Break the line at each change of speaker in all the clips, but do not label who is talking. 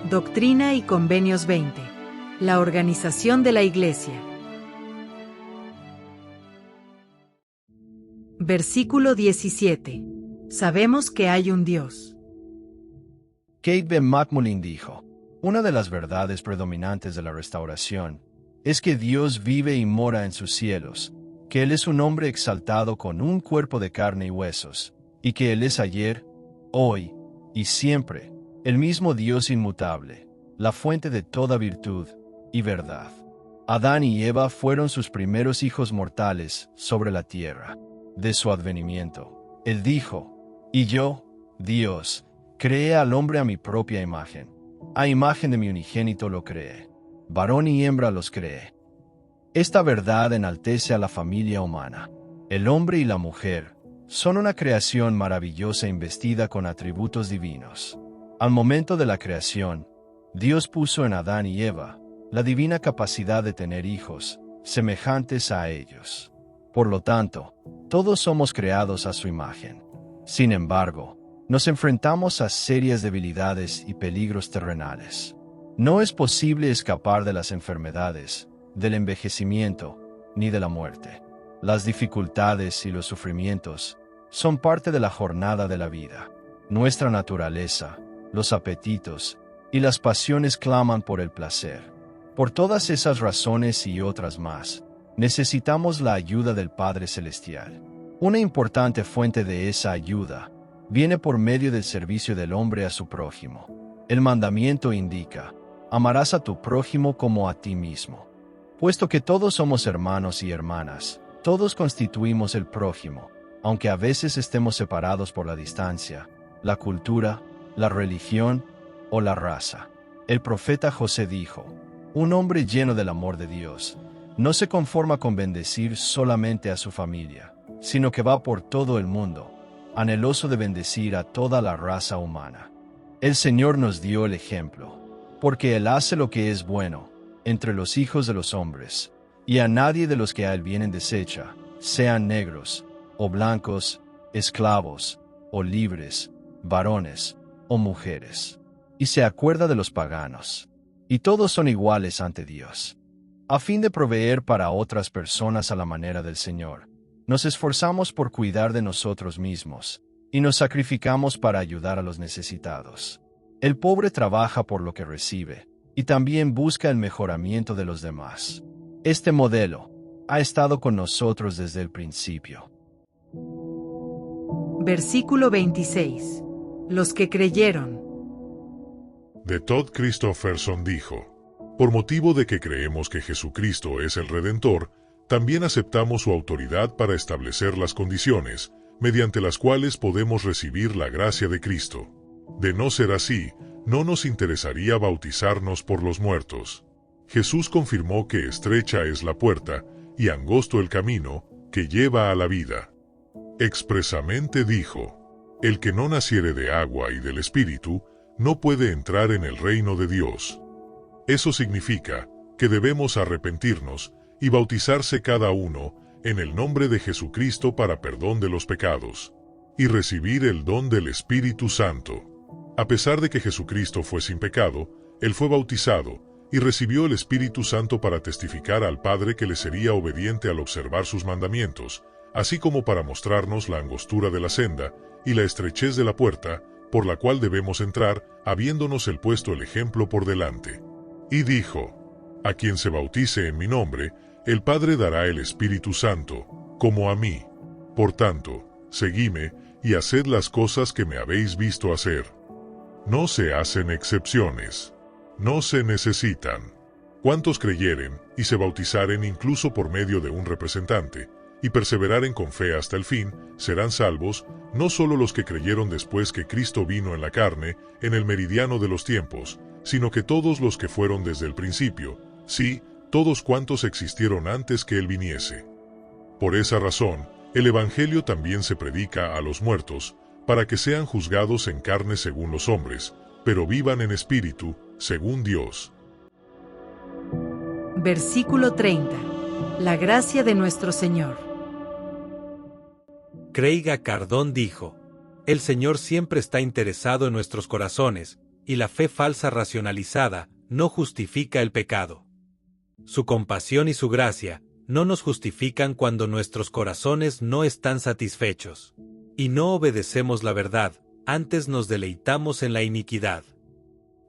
Doctrina y Convenios 20. La organización de la Iglesia. Versículo 17. Sabemos que hay un Dios.
Kate B. McMullen dijo, una de las verdades predominantes de la restauración es que Dios vive y mora en sus cielos, que Él es un hombre exaltado con un cuerpo de carne y huesos, y que Él es ayer, hoy y siempre, el mismo Dios inmutable, la fuente de toda virtud y verdad. Adán y Eva fueron sus primeros hijos mortales sobre la tierra. De su advenimiento, Él dijo, y yo, Dios, creé al hombre a mi propia imagen. A imagen de mi unigénito lo creé. Varón y hembra los creé. Esta verdad enaltece a la familia humana. El hombre y la mujer son una creación maravillosa investida con atributos divinos. Al momento de la creación, Dios puso en Adán y Eva la divina capacidad de tener hijos, semejantes a ellos. Por lo tanto, todos somos creados a su imagen. Sin embargo, nos enfrentamos a serias debilidades y peligros terrenales. No es posible escapar de las enfermedades, del envejecimiento, ni de la muerte. Las dificultades y los sufrimientos son parte de la jornada de la vida. Nuestra naturaleza, los apetitos y las pasiones claman por el placer. Por todas esas razones y otras más, necesitamos la ayuda del Padre Celestial. Una importante fuente de esa ayuda viene por medio del servicio del hombre a su prójimo. El mandamiento indica, amarás a tu prójimo como a ti mismo. Puesto que todos somos hermanos y hermanas, todos constituimos el prójimo, aunque a veces estemos separados por la distancia, la cultura, la religión o la raza. El profeta José dijo, un hombre lleno del amor de Dios no se conforma con bendecir solamente a su familia, sino que va por todo el mundo, anheloso de bendecir a toda la raza humana. El Señor nos dio el ejemplo, porque Él hace lo que es bueno entre los hijos de los hombres, y a nadie de los que a Él vienen desecha, sean negros, o blancos, esclavos, o libres, varones, o mujeres. Y se acuerda de los paganos. Y todos son iguales ante Dios. A fin de proveer para otras personas a la manera del Señor, nos esforzamos por cuidar de nosotros mismos, y nos sacrificamos para ayudar a los necesitados. El pobre trabaja por lo que recibe, y también busca el mejoramiento de los demás. Este modelo ha estado con nosotros desde el principio.
Versículo 26. Los que creyeron.
De Todd Christofferson dijo, por motivo de que creemos que Jesucristo es el Redentor, también aceptamos su autoridad para establecer las condiciones, mediante las cuales podemos recibir la gracia de Cristo. De no ser así, no nos interesaría bautizarnos por los muertos. Jesús confirmó que estrecha es la puerta y angosto el camino que lleva a la vida. Expresamente dijo, el que no naciere de agua y del Espíritu, no puede entrar en el reino de Dios. Eso significa que debemos arrepentirnos y bautizarse cada uno en el nombre de Jesucristo para perdón de los pecados, y recibir el don del Espíritu Santo. A pesar de que Jesucristo fue sin pecado, Él fue bautizado y recibió el Espíritu Santo para testificar al Padre que le sería obediente al observar sus mandamientos, así como para mostrarnos la angostura de la senda y la estrechez de la puerta, por la cual debemos entrar, habiéndonos Él puesto el ejemplo por delante. Y dijo, a quien se bautice en mi nombre, el Padre dará el Espíritu Santo, como a mí. Por tanto, seguidme y haced las cosas que me habéis visto hacer. No se hacen excepciones. No se necesitan. Cuantos creyeren y se bautizaren incluso por medio de un representante, y perseveraren con fe hasta el fin, serán salvos, no solo los que creyeron después que Cristo vino en la carne, en el meridiano de los tiempos, sino que todos los que fueron desde el principio, sí, todos cuantos existieron antes que Él viniese. Por esa razón, el Evangelio también se predica a los muertos, para que sean juzgados en carne según los hombres, pero vivan en espíritu, según Dios.
Versículo 30. La gracia de nuestro Señor.
Craig Cardone dijo, el Señor siempre está interesado en nuestros corazones, y la fe falsa racionalizada no justifica el pecado. Su compasión y su gracia no nos justifican cuando nuestros corazones no están satisfechos. Y no obedecemos la verdad, antes nos deleitamos en la iniquidad.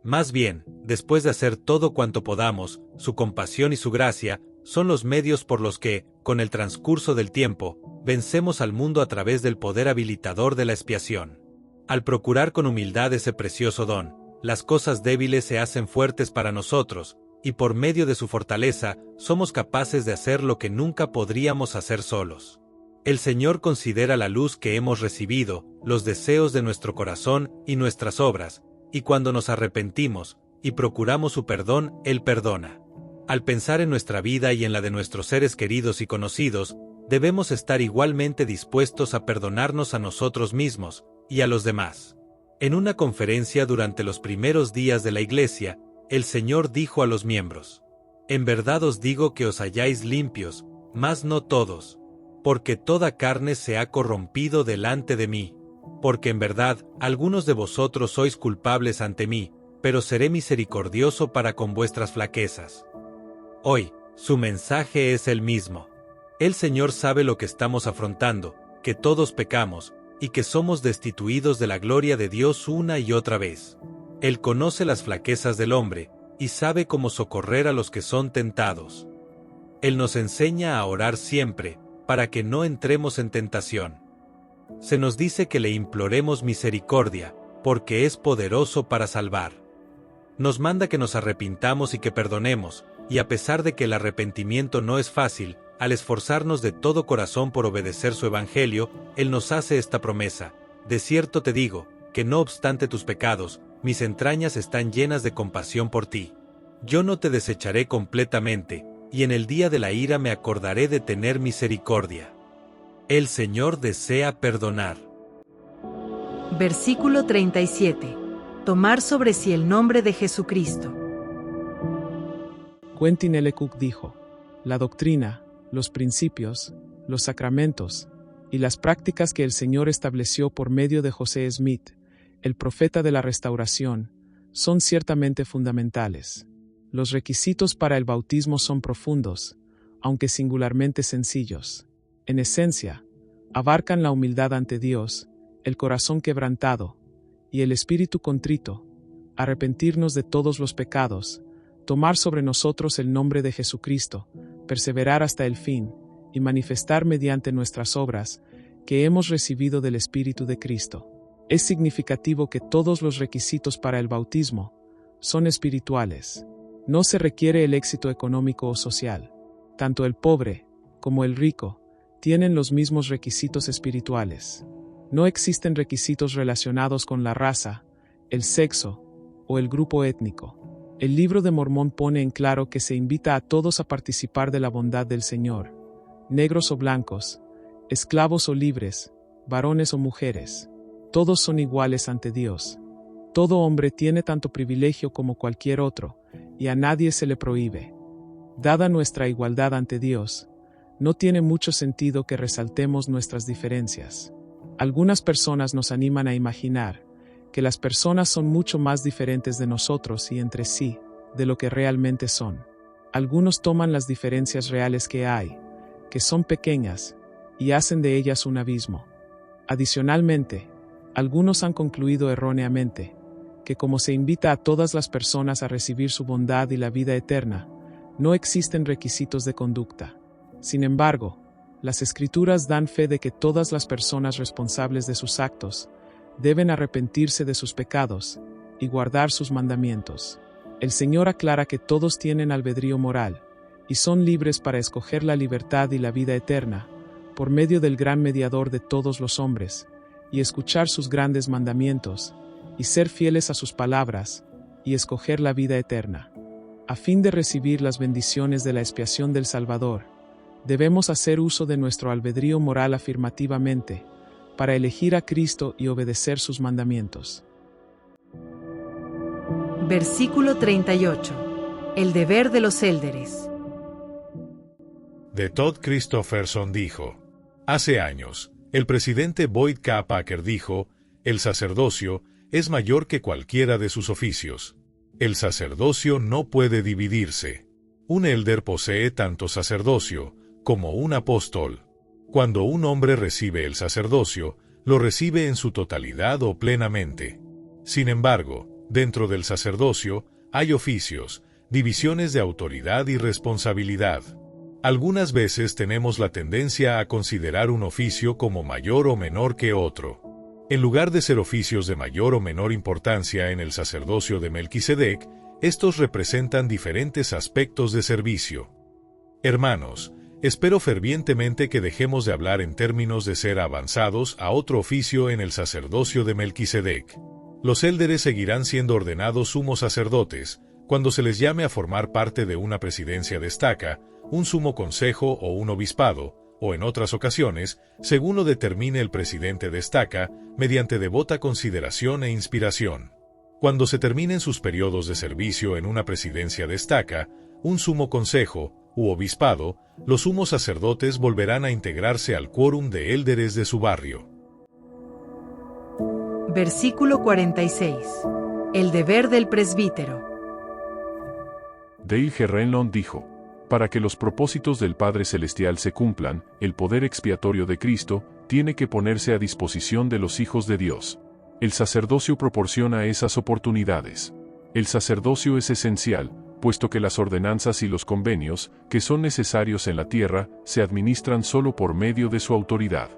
Más bien, después de hacer todo cuanto podamos, su compasión y su gracia son los medios por los que, con el transcurso del tiempo, vencemos al mundo a través del poder habilitador de la expiación. Al procurar con humildad ese precioso don, las cosas débiles se hacen fuertes para nosotros, y por medio de su fortaleza, somos capaces de hacer lo que nunca podríamos hacer solos. El Señor considera la luz que hemos recibido, los deseos de nuestro corazón y nuestras obras, y cuando nos arrepentimos y procuramos su perdón, Él perdona. Al pensar en nuestra vida y en la de nuestros seres queridos y conocidos, debemos estar igualmente dispuestos a perdonarnos a nosotros mismos y a los demás. En una conferencia durante los primeros días de la Iglesia, el Señor dijo a los miembros: «En verdad os digo que os halláis limpios, mas no todos, porque toda carne se ha corrompido delante de mí. Porque en verdad, algunos de vosotros sois culpables ante mí, pero seré misericordioso para con vuestras flaquezas». Hoy, su mensaje es el mismo. El Señor sabe lo que estamos afrontando, que todos pecamos, y que somos destituidos de la gloria de Dios una y otra vez. Él conoce las flaquezas del hombre, y sabe cómo socorrer a los que son tentados. Él nos enseña a orar siempre, para que no entremos en tentación. Se nos dice que le imploremos misericordia, porque es poderoso para salvar. Nos manda que nos arrepintamos y que perdonemos, y a pesar de que el arrepentimiento no es fácil, al esforzarnos de todo corazón por obedecer su evangelio, Él nos hace esta promesa: «De cierto te digo, que no obstante tus pecados, mis entrañas están llenas de compasión por ti. Yo no te desecharé completamente, y en el día de la ira me acordaré de tener misericordia». El Señor desea perdonar.
Versículo 37. Tomar sobre sí el nombre de Jesucristo.
Quentin L. Cook dijo: «La doctrina, los principios, los sacramentos y las prácticas que el Señor estableció por medio de José Smith, el profeta de la Restauración, son ciertamente fundamentales. Los requisitos para el bautismo son profundos, aunque singularmente sencillos. En esencia, abarcan la humildad ante Dios, el corazón quebrantado y el espíritu contrito, arrepentirnos de todos los pecados, tomar sobre nosotros el nombre de Jesucristo, perseverar hasta el fin, y manifestar mediante nuestras obras que hemos recibido del Espíritu de Cristo. Es significativo que todos los requisitos para el bautismo son espirituales. No se requiere el éxito económico o social. Tanto el pobre como el rico tienen los mismos requisitos espirituales. No existen requisitos relacionados con la raza, el sexo o el grupo étnico. El Libro de Mormón pone en claro que se invita a todos a participar de la bondad del Señor, negros o blancos, esclavos o libres, varones o mujeres. Todos son iguales ante Dios. Todo hombre tiene tanto privilegio como cualquier otro, y a nadie se le prohíbe. Dada nuestra igualdad ante Dios, no tiene mucho sentido que resaltemos nuestras diferencias. Algunas personas nos animan a imaginar que las personas son mucho más diferentes de nosotros y entre sí, de lo que realmente son. Algunos toman las diferencias reales que hay, que son pequeñas, y hacen de ellas un abismo. Adicionalmente, algunos han concluido erróneamente que como se invita a todas las personas a recibir su bondad y la vida eterna, no existen requisitos de conducta. Sin embargo, las Escrituras dan fe de que todas las personas responsables de sus actos deben arrepentirse de sus pecados y guardar sus mandamientos. El Señor aclara que todos tienen albedrío moral y son libres para escoger la libertad y la vida eterna por medio del gran mediador de todos los hombres, y escuchar sus grandes mandamientos, y ser fieles a sus palabras, y escoger la vida eterna. A fin de recibir las bendiciones de la expiación del Salvador, debemos hacer uso de nuestro albedrío moral afirmativamente, para elegir a Cristo y obedecer sus mandamientos.
Versículo 38. El deber de los élderes.
De Todd Christopherson dijo: «Hace años, el presidente Boyd K. Packer dijo, el sacerdocio es mayor que cualquiera de sus oficios. El sacerdocio no puede dividirse. Un élder posee tanto sacerdocio como un apóstol. Cuando un hombre recibe el sacerdocio, lo recibe en su totalidad o plenamente. Sin embargo, dentro del sacerdocio hay oficios, divisiones de autoridad y responsabilidad. Algunas veces tenemos la tendencia a considerar un oficio como mayor o menor que otro. En lugar de ser oficios de mayor o menor importancia en el sacerdocio de Melquisedec, estos representan diferentes aspectos de servicio. Hermanos, espero fervientemente que dejemos de hablar en términos de ser avanzados a otro oficio en el sacerdocio de Melquisedec. Los élderes seguirán siendo ordenados sumos sacerdotes, cuando se les llame a formar parte de una presidencia de estaca, un sumo consejo o un obispado, o en otras ocasiones, según lo determine el presidente de estaca, mediante devota consideración e inspiración. Cuando se terminen sus periodos de servicio en una presidencia de estaca, un sumo consejo u obispado, los sumos sacerdotes volverán a integrarse al quórum de élderes de su barrio.
Versículo 46. El deber del presbítero.
Dale G. Renlund dijo: para que los propósitos del Padre Celestial se cumplan, el poder expiatorio de Cristo tiene que ponerse a disposición de los hijos de Dios. El sacerdocio proporciona esas oportunidades. El sacerdocio es esencial, puesto que las ordenanzas y los convenios, que son necesarios en la tierra, se administran solo por medio de su autoridad.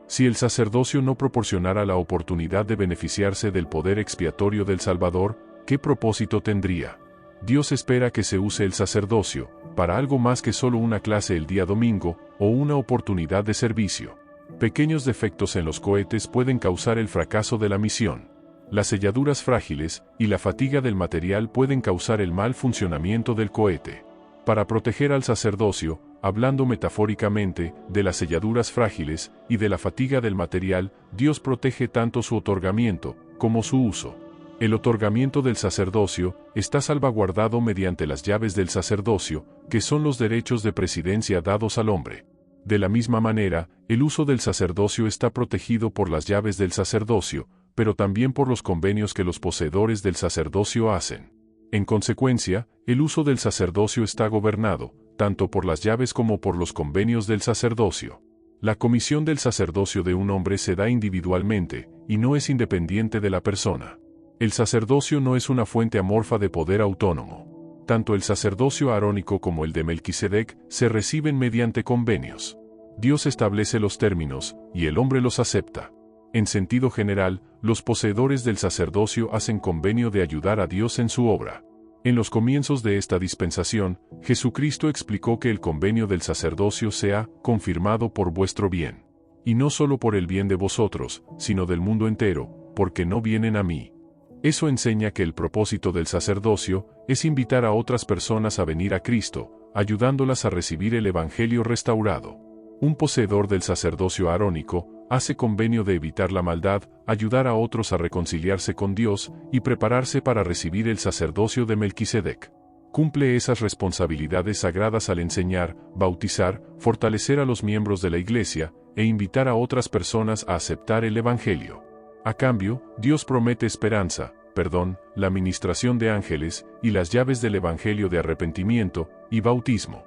Si el sacerdocio no proporcionara la oportunidad de beneficiarse del poder expiatorio del Salvador, ¿qué propósito tendría? Dios espera que se use el sacerdocio para algo más que solo una clase el día domingo o una oportunidad de servicio. Pequeños defectos en los cohetes pueden causar el fracaso de la misión. Las selladuras frágiles y la fatiga del material pueden causar el mal funcionamiento del cohete. Para proteger al sacerdocio, hablando metafóricamente, de las selladuras frágiles y de la fatiga del material, Dios protege tanto su otorgamiento como su uso. El otorgamiento del sacerdocio está salvaguardado mediante las llaves del sacerdocio, que son los derechos de presidencia dados al hombre. De la misma manera, el uso del sacerdocio está protegido por las llaves del sacerdocio, pero también por los convenios que los poseedores del sacerdocio hacen. En consecuencia, el uso del sacerdocio está gobernado, tanto por las llaves como por los convenios del sacerdocio. La comisión del sacerdocio de un hombre se da individualmente, y no es independiente de la persona. El sacerdocio no es una fuente amorfa de poder autónomo. Tanto el sacerdocio arónico como el de Melquisedec se reciben mediante convenios. Dios establece los términos, y el hombre los acepta. En sentido general, los poseedores del sacerdocio hacen convenio de ayudar a Dios en su obra. En los comienzos de esta dispensación, Jesucristo explicó que el convenio del sacerdocio sea confirmado por vuestro bien. Y no solo por el bien de vosotros, sino del mundo entero, porque no vienen a mí. Eso enseña que el propósito del sacerdocio es invitar a otras personas a venir a Cristo, ayudándolas a recibir el Evangelio restaurado. Un poseedor del sacerdocio arónico hace convenio de evitar la maldad, ayudar a otros a reconciliarse con Dios y prepararse para recibir el sacerdocio de Melquisedec. Cumple esas responsabilidades sagradas al enseñar, bautizar, fortalecer a los miembros de la Iglesia e invitar a otras personas a aceptar el Evangelio. A cambio, Dios promete esperanza, perdón, la ministración de ángeles y las llaves del Evangelio de arrepentimiento y bautismo.